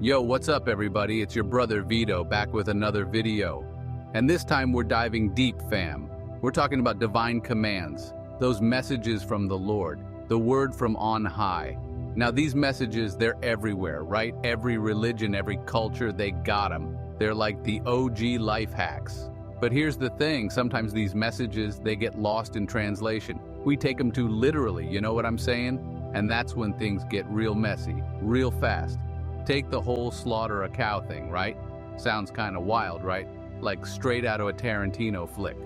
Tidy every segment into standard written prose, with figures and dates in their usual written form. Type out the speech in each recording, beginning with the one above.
Yo, what's up everybody? It's your brother Vito back with another video. And this time we're diving deep, fam. We're talking about divine commands, those messages from the Lord, the word from on high. Now these messages, they're everywhere, right? Every religion, every culture, they got them. They're like the OG life hacks. But here's the thing, sometimes these messages, they get lost in translation. We take them too literally, you know what I'm saying? And that's when things get real messy, real fast. Take the whole slaughter a cow thing, right? Sounds kind of wild, right? Like straight out of a Tarantino flick.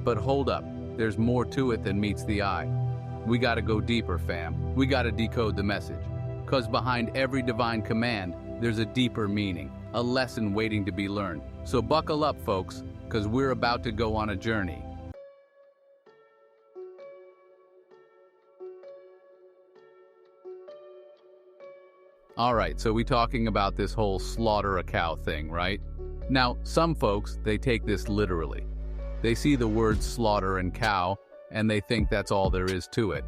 But hold up, there's more to it than meets the eye. We gotta go deeper, fam. We gotta decode the message. 'Cause behind every divine command, there's a deeper meaning, a lesson waiting to be learned. So buckle up, folks, 'cause we're about to go on a journey. Alright, so we talking about this whole slaughter a cow thing, right? Now, some folks, they take this literally. They see the words slaughter and cow, and they think that's all there is to it.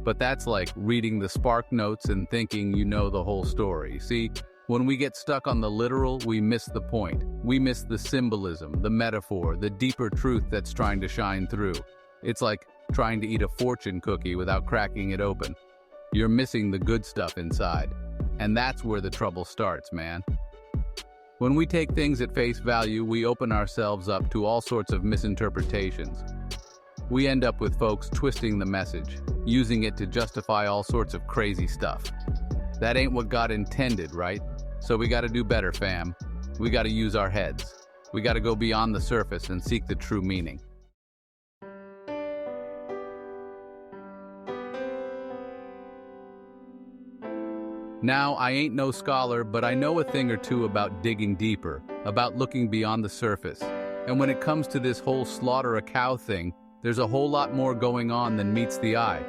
But that's like reading the Spark Notes and thinking you know the whole story. See, when we get stuck on the literal, we miss the point. We miss the symbolism, the metaphor, the deeper truth that's trying to shine through. It's like trying to eat a fortune cookie without cracking it open. You're missing the good stuff inside. And that's where the trouble starts, man. When we take things at face value, we open ourselves up to all sorts of misinterpretations. We end up with folks twisting the message, using it to justify all sorts of crazy stuff. That ain't what God intended, right? So we gotta do better, fam. We gotta use our heads. We gotta go beyond the surface and seek the true meaning. Now, I ain't no scholar, but I know a thing or two about digging deeper, about looking beyond the surface. And when it comes to this whole slaughter a cow thing, there's a whole lot more going on than meets the eye.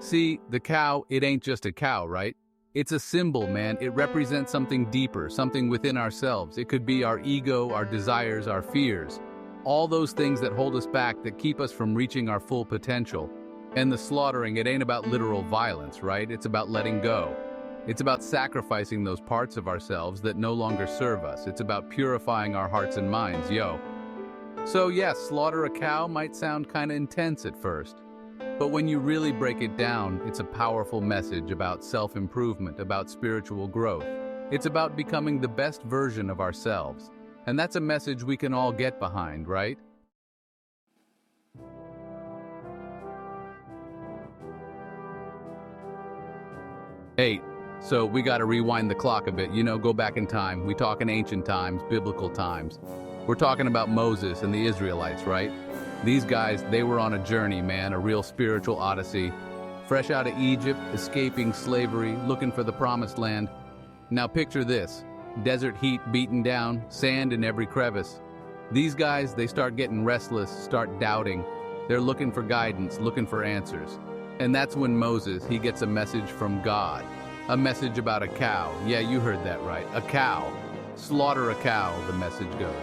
See, the cow, it ain't just a cow, right? It's a symbol, man. It represents something deeper, something within ourselves. It could be our ego, our desires, our fears. All those things that hold us back, that keep us from reaching our full potential. And the slaughtering, it ain't about literal violence, right? It's about letting go. It's about sacrificing those parts of ourselves that no longer serve us. It's about purifying our hearts and minds, yo. So yes, slaughter a cow might sound kinda intense at first. But when you really break it down, it's a powerful message about self-improvement, about spiritual growth. It's about becoming the best version of ourselves. And that's a message we can all get behind, right? Hey. So we gotta rewind the clock a bit, go back in time. We talking ancient times, biblical times. We're talking about Moses and the Israelites, right? These guys, they were on a journey, man, a real spiritual odyssey. Fresh out of Egypt, escaping slavery, looking for the promised land. Now picture this, desert heat beaten down, sand in every crevice. These guys, they start getting restless, start doubting. They're looking for guidance, looking for answers. And that's when Moses, he gets a message from God. A message about a cow. Yeah, you heard that right. A cow. Slaughter a cow, the message goes.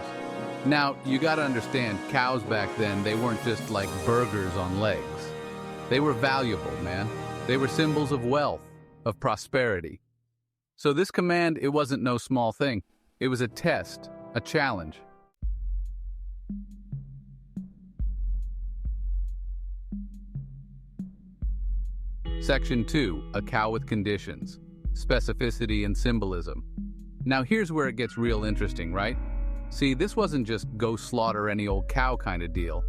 Now, you gotta understand, cows back then, they weren't just like burgers on legs. They were valuable, man. They were symbols of wealth, of prosperity. So this command, it wasn't no small thing. It was a test, a challenge. Section 2, a cow with conditions. Specificity and Symbolism. Now here's where it gets real interesting, right? See, this wasn't just go slaughter any old cow kind of deal.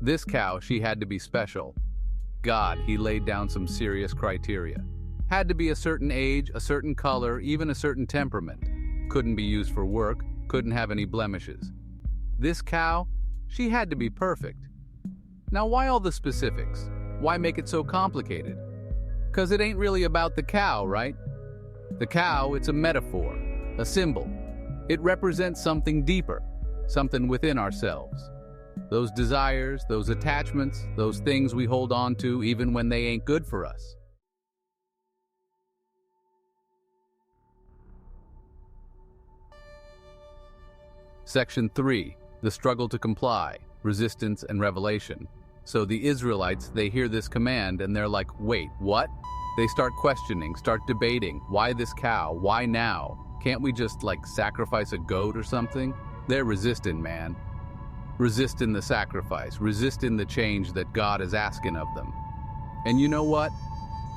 This cow, she had to be special. God, he laid down some serious criteria. Had to be a certain age, a certain color, even a certain temperament. Couldn't be used for work, couldn't have any blemishes. This cow, she had to be perfect. Now why all the specifics? Why make it so complicated? 'Cause it ain't really about the cow, right? The cow, it's a metaphor, a symbol. It represents something deeper, something within ourselves. Those desires, those attachments, those things we hold on to even when they ain't good for us. Section 3, the struggle to comply, resistance and revelation. So the Israelites, they hear this command and they're like, wait, what? They start questioning, start debating, why this cow, why now? Can't we just, sacrifice a goat or something? They're resisting, man. Resisting the sacrifice, resisting the change that God is asking of them. And you know what?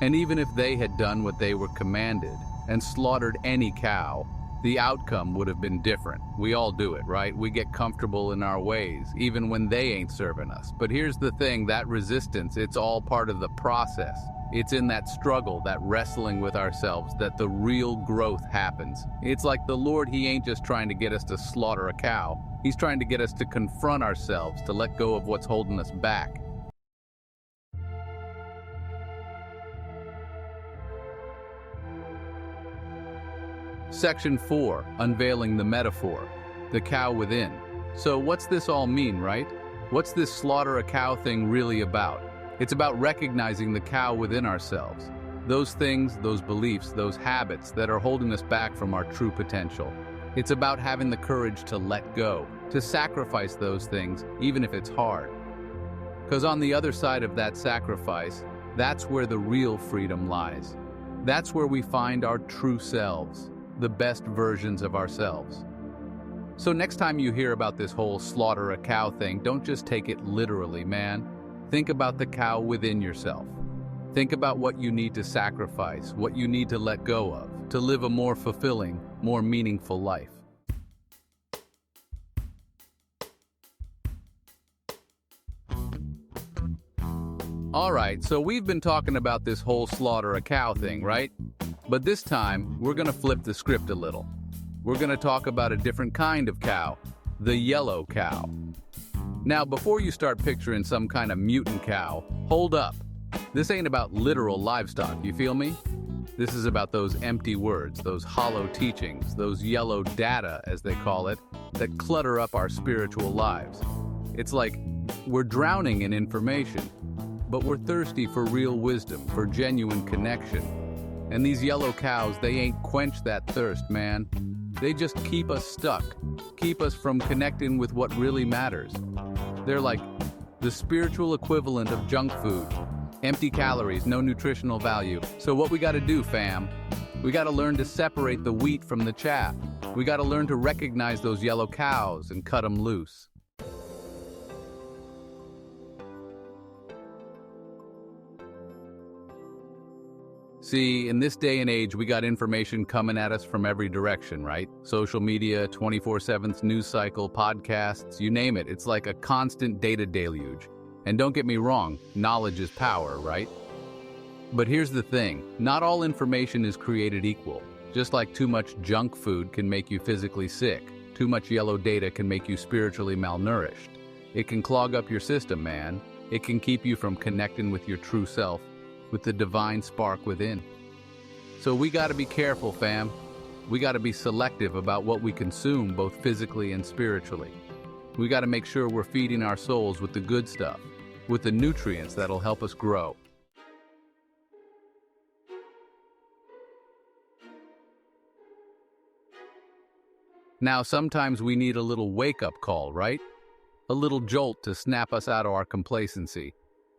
And even if they had done what they were commanded and slaughtered any cow, the outcome would have been different. We all do it, right? We get comfortable in our ways, even when they ain't serving us. But here's the thing, that resistance, it's all part of the process. It's in that struggle, that wrestling with ourselves, that the real growth happens. It's like the Lord, He ain't just trying to get us to slaughter a cow. He's trying to get us to confront ourselves, to let go of what's holding us back. Section 4, Unveiling the Metaphor, the cow within. So what's this all mean, right? What's this slaughter a cow thing really about? It's about recognizing the cow within ourselves. Those things, those beliefs, those habits that are holding us back from our true potential. It's about having the courage to let go, to sacrifice those things, even if it's hard. Because on the other side of that sacrifice, that's where the real freedom lies. That's where we find our true selves, the best versions of ourselves. So next time you hear about this whole slaughter a cow thing, don't just take it literally, man. Think about the cow within yourself. Think about what you need to sacrifice, what you need to let go of, to live a more fulfilling, more meaningful life. Alright, so we've been talking about this whole slaughter a cow thing, right? But this time, we're gonna flip the script a little. We're gonna talk about a different kind of cow, the yellow cow. Now, before you start picturing some kind of mutant cow, hold up. This ain't about literal livestock, you feel me? This is about those empty words, those hollow teachings, those yellow data, as they call it, that clutter up our spiritual lives. It's like we're drowning in information, but we're thirsty for real wisdom, for genuine connection. And these yellow cows, they ain't quench that thirst, man. They just keep us stuck, keep us from connecting with what really matters. They're like the spiritual equivalent of junk food. Empty calories, no nutritional value. So what we gotta do, fam? We gotta learn to separate the wheat from the chaff. We gotta learn to recognize those yellow cows and cut them loose. See, in this day and age, we got information coming at us from every direction, right? Social media, 24/7 news cycle, podcasts, you name it. It's like a constant data deluge. And don't get me wrong, knowledge is power, right? But here's the thing, not all information is created equal. Just like too much junk food can make you physically sick, too much yellow data can make you spiritually malnourished. It can clog up your system, man. It can keep you from connecting with your true self, with the divine spark within. So we gotta be careful, fam. We gotta be selective about what we consume, both physically and spiritually. We gotta make sure we're feeding our souls with the good stuff, with the nutrients that'll help us grow. Now, sometimes we need a little wake-up call, right? A little jolt to snap us out of our complacency.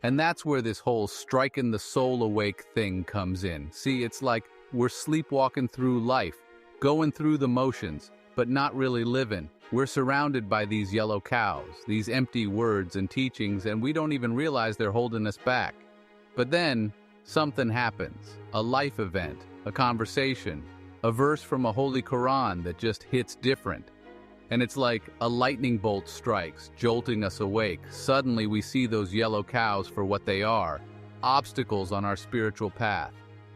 And that's where this whole striking the soul awake thing comes in. See, it's like we're sleepwalking through life, going through the motions, but not really living. We're surrounded by these yellow cows, these empty words and teachings, and we don't even realize they're holding us back. But then, something happens. A life event, a conversation, a verse from a holy Quran that just hits different. And it's like a lightning bolt strikes, jolting us awake. Suddenly we see those yellow cows for what they are, obstacles on our spiritual path.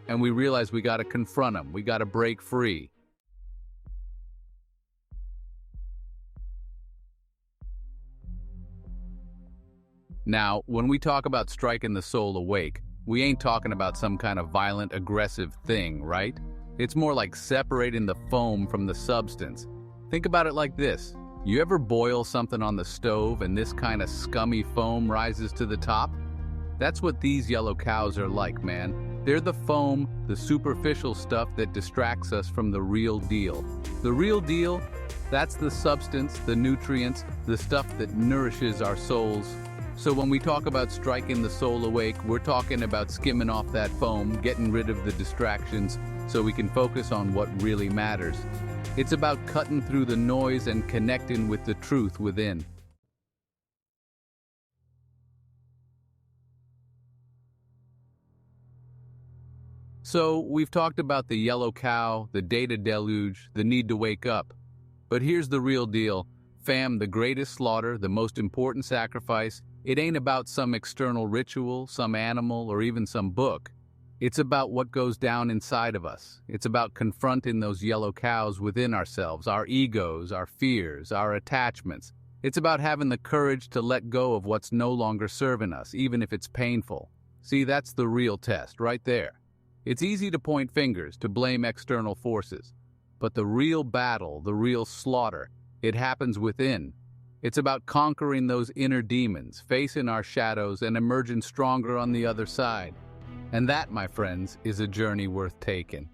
And we realize we gotta confront them, we gotta break free. Now, when we talk about striking the soul awake, we ain't talking about some kind of violent, aggressive thing, right? It's more like separating the foam from the substance. Think about it like this. You ever boil something on the stove and this kind of scummy foam rises to the top? That's what these yellow cows are like, man. They're the foam, the superficial stuff that distracts us from the real deal. The real deal, that's the substance, the nutrients, the stuff that nourishes our souls. So when we talk about striking the soul awake, we're talking about skimming off that foam, getting rid of the distractions so we can focus on what really matters. It's about cutting through the noise and connecting with the truth within. So we've talked about the yellow cow, the data deluge, the need to wake up. But here's the real deal. Fam, the greatest slaughter, the most important sacrifice, it ain't about some external ritual, some animal, or even some book. It's about what goes down inside of us. It's about confronting those yellow cows within ourselves, our egos, our fears, our attachments. It's about having the courage to let go of what's no longer serving us, even if it's painful. See, that's the real test, right there. It's easy to point fingers, to blame external forces. But the real battle, the real slaughter, it happens within. It's about conquering those inner demons, facing our shadows, and emerging stronger on the other side. And that, my friends, is a journey worth taking.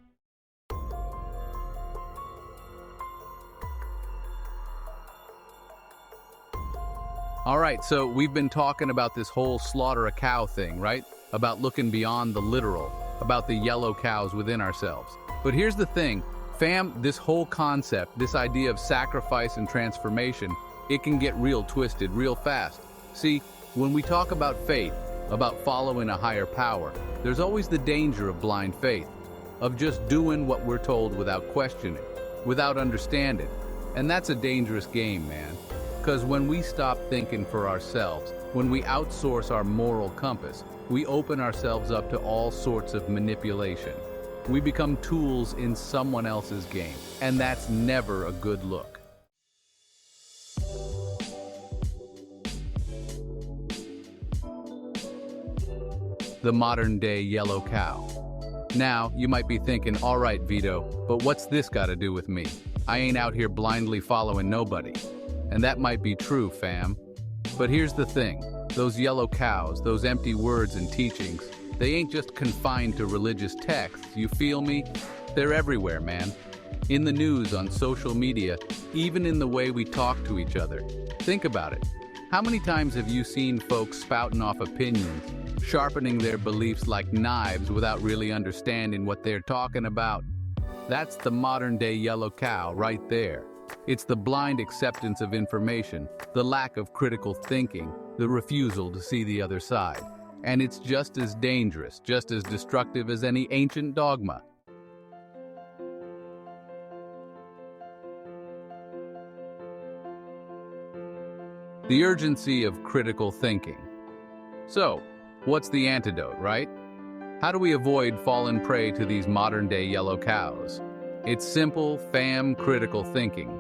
All right, so we've been talking about this whole slaughter a cow thing, right? About looking beyond the literal, about the yellow cows within ourselves. But here's the thing, fam, this whole concept, this idea of sacrifice and transformation, it can get real twisted real fast. See, when we talk about faith, about following a higher power, there's always the danger of blind faith, of just doing what we're told without questioning, without understanding. And that's a dangerous game, man. Because when we stop thinking for ourselves, when we outsource our moral compass, we open ourselves up to all sorts of manipulation. We become tools in someone else's game, and that's never a good look. The modern-day yellow cow. Now, you might be thinking, all right, Vito, but what's this got to do with me? I ain't out here blindly following nobody. And that might be true, fam. But here's the thing. Those yellow cows, those empty words and teachings, they ain't just confined to religious texts, you feel me? They're everywhere, man. In the news, on social media, even in the way we talk to each other. Think about it. How many times have you seen folks spouting off opinions, sharpening their beliefs like knives without really understanding what they're talking about? That's the modern-day yellow cow right there. It's the blind acceptance of information, the lack of critical thinking, the refusal to see the other side. And it's just as dangerous, just as destructive as any ancient dogma. The urgency of critical thinking. So, what's the antidote, right? How do we avoid falling prey to these modern-day yellow cows? It's simple, fam, critical thinking.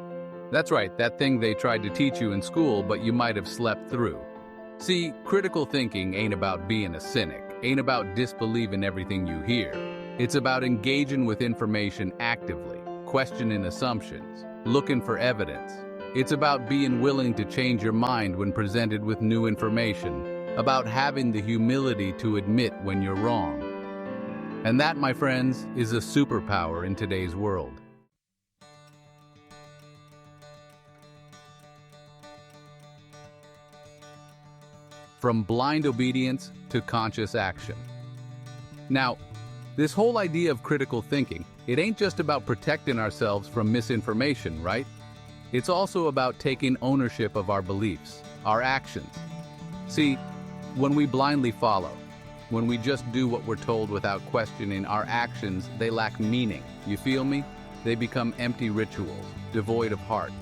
That's right, that thing they tried to teach you in school, but you might have slept through. See, critical thinking ain't about being a cynic, ain't about disbelieving everything you hear. It's about engaging with information actively, questioning assumptions, looking for evidence. It's about being willing to change your mind when presented with new information, about having the humility to admit when you're wrong. And that, my friends, is a superpower in today's world. From blind obedience to conscious action. Now, this whole idea of critical thinking, it ain't just about protecting ourselves from misinformation, right? It's also about taking ownership of our beliefs, our actions. See, when we blindly follow, when we just do what we're told without questioning, our actions, they lack meaning. You feel me? They become empty rituals, devoid of heart.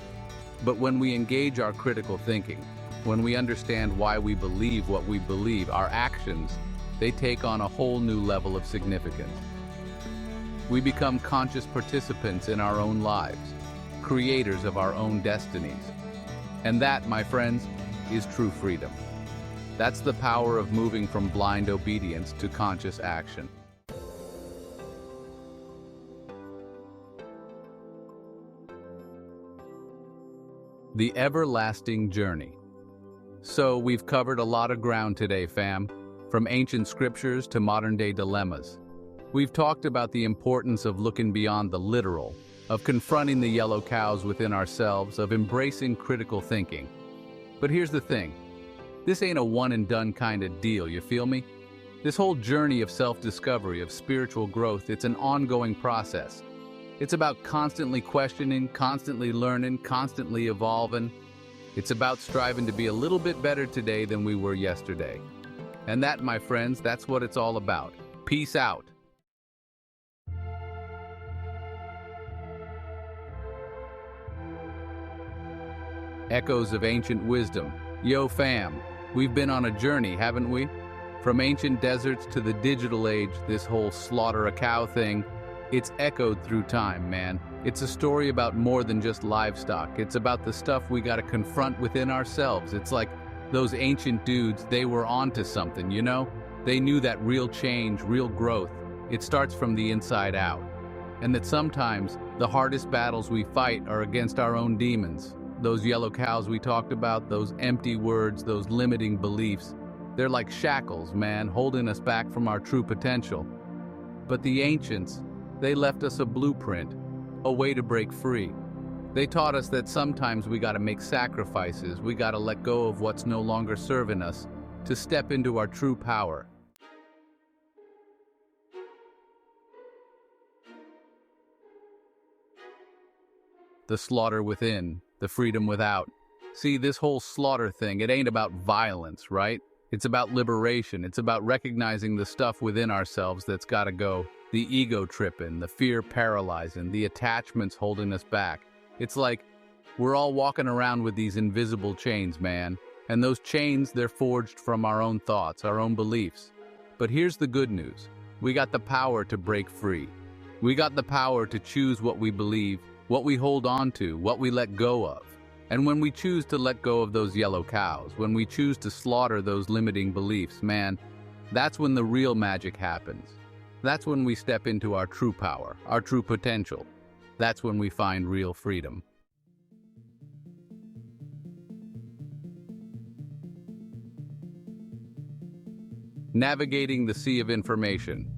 But when we engage our critical thinking, when we understand why we believe what we believe, our actions, they take on a whole new level of significance. We become conscious participants in our own lives, creators of our own destinies. And that, my friends, is true freedom. That's the power of moving from blind obedience to conscious action. The everlasting journey. So we've covered a lot of ground today, fam, from ancient scriptures to modern-day dilemmas. We've talked about the importance of looking beyond the literal, of confronting the yellow cows within ourselves, of embracing critical thinking. But here's the thing. This ain't a one-and-done kind of deal, you feel me? This whole journey of self-discovery, of spiritual growth, it's an ongoing process. It's about constantly questioning, constantly learning, constantly evolving. It's about striving to be a little bit better today than we were yesterday. And that, my friends, that's what it's all about. Peace out. Echoes of ancient wisdom. Yo fam, we've been on a journey, haven't we? From ancient deserts to the digital age, this whole slaughter a cow thing, it's echoed through time, man. It's a story about more than just livestock. It's about the stuff we gotta confront within ourselves. It's like those ancient dudes, they were onto something, you know? They knew that real change, real growth, it starts from the inside out. And that sometimes the hardest battles we fight are against our own demons. Those yellow cows we talked about, those empty words, those limiting beliefs, they're like shackles, man, holding us back from our true potential. But the ancients, they left us a blueprint, a way to break free. They taught us that sometimes we gotta make sacrifices, we gotta let go of what's no longer serving us, to step into our true power. The slaughter within, the freedom without. See, this whole slaughter thing, it ain't about violence, right? It's about liberation. It's about recognizing the stuff within ourselves that's gotta go. The ego tripping, the fear paralyzing, the attachments holding us back. It's like we're all walking around with these invisible chains, man. And those chains, they're forged from our own thoughts, our own beliefs. But here's the good news. We got the power to break free. We got the power to choose what we believe, what we hold on to, what we let go of. And when we choose to let go of those yellow cows, when we choose to slaughter those limiting beliefs, man, that's when the real magic happens. That's when we step into our true power, our true potential. That's when we find real freedom. Navigating the sea of information.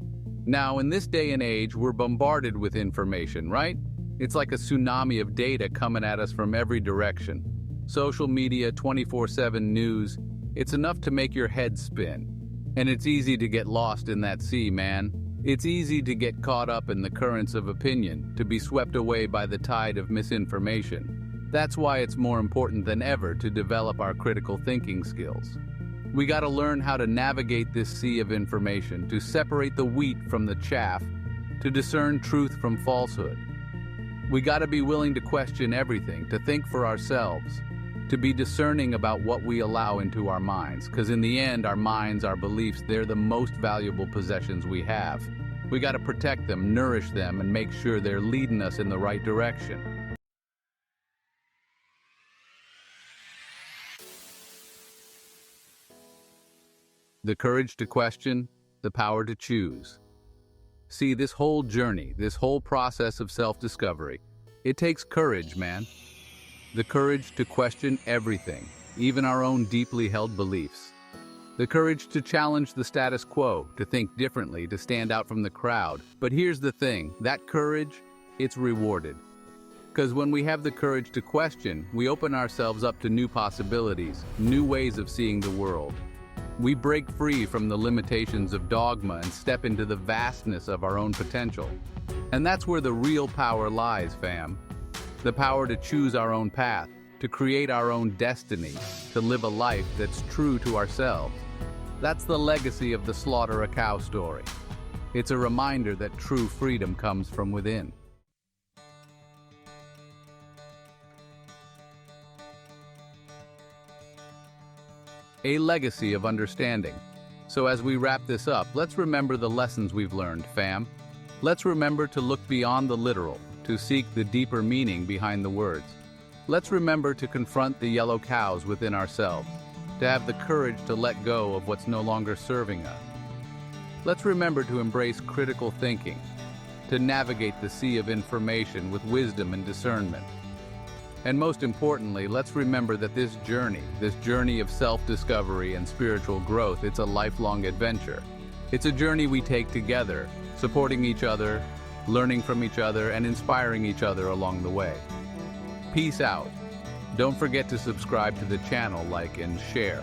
Now, in this day and age, we're bombarded with information, right? It's like a tsunami of data coming at us from every direction. Social media, 24/7 news, it's enough to make your head spin. And it's easy to get lost in that sea, man. It's easy to get caught up in the currents of opinion, to be swept away by the tide of misinformation. That's why it's more important than ever to develop our critical thinking skills. We gotta learn how to navigate this sea of information, to separate the wheat from the chaff, to discern truth from falsehood. We gotta be willing to question everything, to think for ourselves, to be discerning about what we allow into our minds, because in the end, our minds, our beliefs, they're the most valuable possessions we have. We gotta protect them, nourish them, and make sure they're leading us in the right direction. The courage to question, the power to choose. See, this whole journey, this whole process of self-discovery, it takes courage, man. The courage to question everything, even our own deeply held beliefs. The courage to challenge the status quo, to think differently, to stand out from the crowd. But here's the thing, that courage, it's rewarded. Because when we have the courage to question, we open ourselves up to new possibilities, new ways of seeing the world. We break free from the limitations of dogma and step into the vastness of our own potential. And that's where the real power lies, fam. The power to choose our own path, to create our own destiny, to live a life that's true to ourselves. That's the legacy of the Slaughter a Cow story. It's a reminder that true freedom comes from within. A legacy of understanding. So as we wrap this up, let's remember the lessons we've learned, fam. Let's remember to look beyond the literal, to seek the deeper meaning behind the words. Let's remember to confront the yellow cows within ourselves, to have the courage to let go of what's no longer serving us. Let's remember to embrace critical thinking, to navigate the sea of information with wisdom and discernment. And most importantly, let's remember that this journey of self-discovery and spiritual growth, it's a lifelong adventure. It's a journey we take together, supporting each other, learning from each other, and inspiring each other along the way. Peace out. Don't forget to subscribe to the channel, like, and share.